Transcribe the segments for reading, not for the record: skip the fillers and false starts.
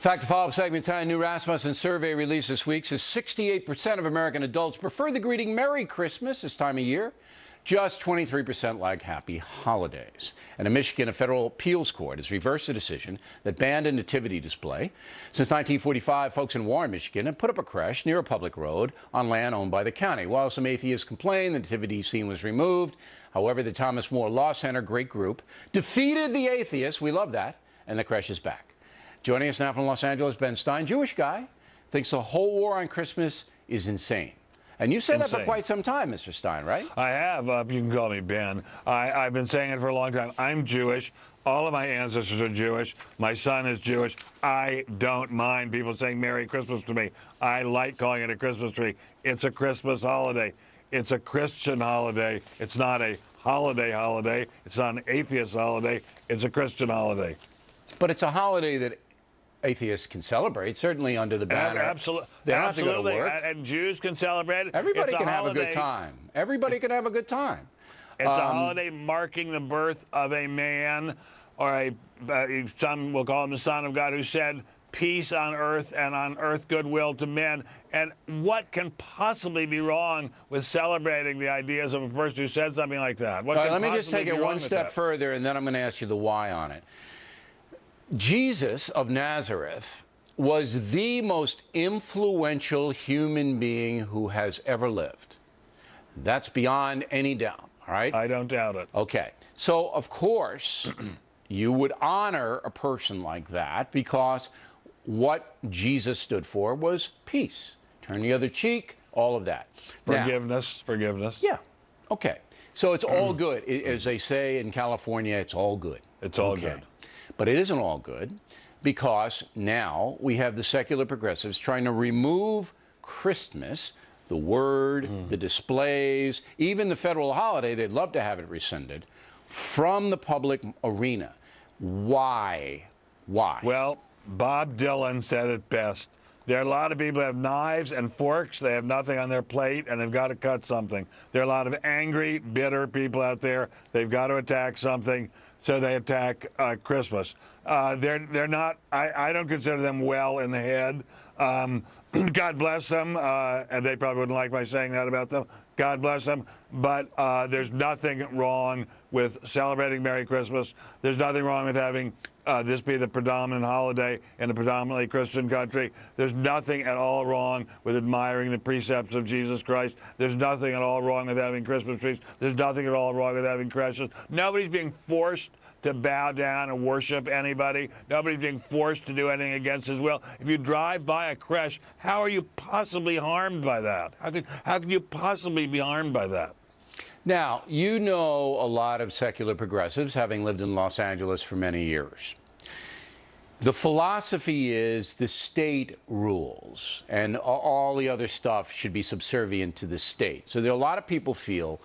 Fact to follow-up segment tonight. A new Rasmussen survey released this week says 68% of American adults prefer the greeting Merry Christmas this time of year. Just 23% like Happy Holidays. And in Michigan, a federal appeals court has reversed a decision that banned a nativity display. Since 1945, folks in Warren, Michigan have put up a creche near a public road on land owned by the county. While some atheists complained, the nativity scene was removed. However, the Thomas More Law Center, great group, defeated the atheists. We love that. And the creche is back. Joining us now from Los Angeles, Ben Stein, Jewish guy, thinks the whole war on Christmas is insane. And you've said that for quite some time, Mr. Stein, right? I have. You can call me Ben. I've been saying it for a long time. I'm Jewish. All of my ancestors are Jewish. My son is Jewish. I don't mind people saying Merry Christmas to me. I like calling it a Christmas tree. It's a Christmas holiday. It's a Christian holiday. It's not a holiday. It's not an atheist holiday. It's a Christian holiday. But it's a holiday that atheists can celebrate, certainly under the banner. Absolutely. They don't have to go to work. And Jews can celebrate it. Everybody can have a good time. Everybody can have a good time. It's a holiday marking the birth of a man, or some will call him the Son of God, who said, peace on earth and on earth goodwill to men. And what can possibly be wrong with celebrating the ideas of a person who said something like that? Let me just take it one step further, and then I'm going to ask you the why on it. Jesus of Nazareth was the most influential human being who has ever lived. That's beyond any doubt, all right? I don't doubt it. Okay. So, of course, you would honor a person like that because what Jesus stood for was peace. Turn the other cheek, all of that. Forgiveness. Yeah. Okay. So it's all good. As they say in California, it's all good. It's all good. But it isn't all good because now we have the secular progressives trying to remove Christmas, the word, the displays, even the federal holiday, they'd love to have it rescinded, from the public arena. Why? Why? Well, Bob Dylan said it best. There are a lot of people who have knives and forks. They have nothing on their plate, and they've got to cut something. There are a lot of angry, bitter people out there. They've got to attack something, so they attack Christmas. They're not. I don't consider them well in the head. God bless them, and they probably wouldn't like my saying that about them. God bless them. But there's nothing wrong with celebrating Merry Christmas. There's nothing wrong with having this be the predominant holiday in a predominantly Christian country. There's nothing at all wrong with admiring the precepts of Jesus Christ. There's nothing at all wrong with having Christmas trees. There's nothing at all wrong with having creches. Nobody's being forced to bow down and worship anybody. Nobody's being forced to do anything against his will. If you drive by a creche, how are you possibly harmed by that? How could you possibly be harmed by that? Now, you know a lot of secular progressives, having lived in Los Angeles for many years. The philosophy is the state rules, and all the other stuff should be subservient to the state. So there are a lot of people feel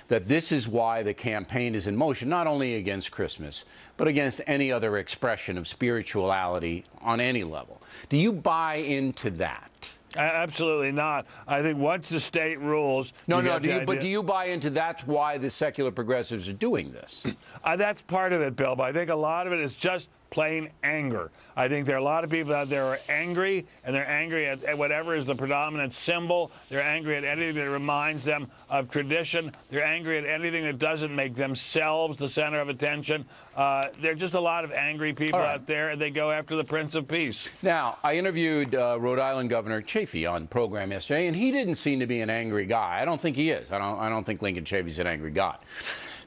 that this is why the campaign is in motion, not only against Christmas, but against any other expression of spirituality on any level. Do you buy into that? Absolutely not. I think once the state rules... But do you buy into that's why the secular progressives are doing this? That's part of it, Bill, but I think a lot of it is just plain anger. I think there are a lot of people out there who are angry, and they're angry at whatever is the predominant symbol. They're angry at anything that reminds them of tradition. They're angry at anything that doesn't make themselves the center of attention. There are just a lot of angry people out there, and they go after the Prince of Peace. Now, I interviewed Rhode Island Governor Chafee on the program yesterday, and he didn't seem to be an angry guy. I don't think he is. I don't think Lincoln Chafee's an angry guy.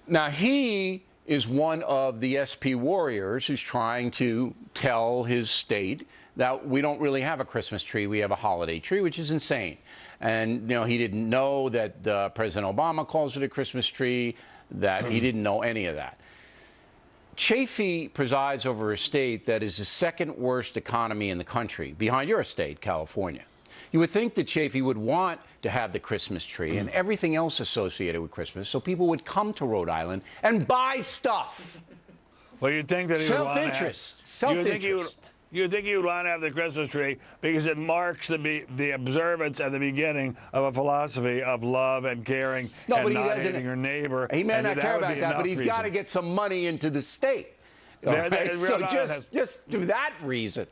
Now, he is one of the SP warriors who's trying to tell his state that we don't really have a Christmas tree, we have a holiday tree, which is insane. And, he didn't know that President Obama calls it a Christmas tree, that he didn't know any of that. Chafee presides over a state that is the second worst economy in the country, behind your state, California. You would think that Chafee would want to have the Christmas tree and everything else associated with Christmas, so people would come to Rhode Island and buy stuff. Well, you'd think that he would want to self-interest. Self-interest. You'd think he would want to have the Christmas tree because it marks the observance at the beginning of a philosophy of love and caring and not hating your neighbor. He may not care about that, but he's got to get some money into the state. So just do that reason.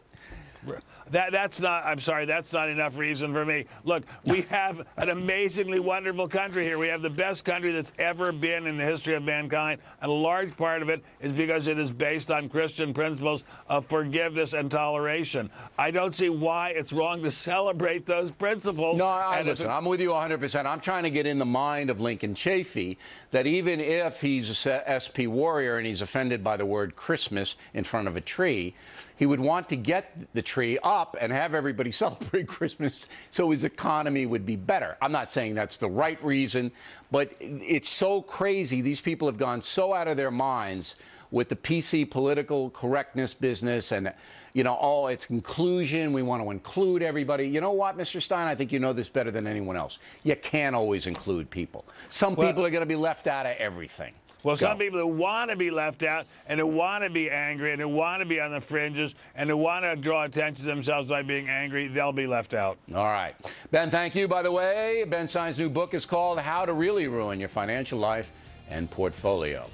That's not, I'm sorry, that's not enough reason for me. Look, we have an amazingly wonderful country here. We have the best country that's ever been in the history of mankind, and a large part of it is because it is based on Christian principles of forgiveness and toleration. I don't see why it's wrong to celebrate those principles. No, listen, I'm with you 100%. I'm trying to get in the mind of Lincoln Chafee that even if he's a SP warrior and he's offended by the word Christmas in front of a tree, he would want to get the tree up and have everybody celebrate Christmas so his economy would be better. I'm not saying that's the right reason, but it's so crazy. These people have gone so out of their minds with the PC political correctness business and, you know, oh, it's inclusion. We want to include everybody. You know what, Mr. Stein? I think you know this better than anyone else. You can't always include people. Some people are going to be left out of everything. Well, some people who want to be left out and who want to be angry and who want to be on the fringes and who want to draw attention to themselves by being angry, they'll be left out. All right. Ben, thank you, by the way. Ben Stein's new book is called How to Really Ruin Your Financial Life and Portfolio.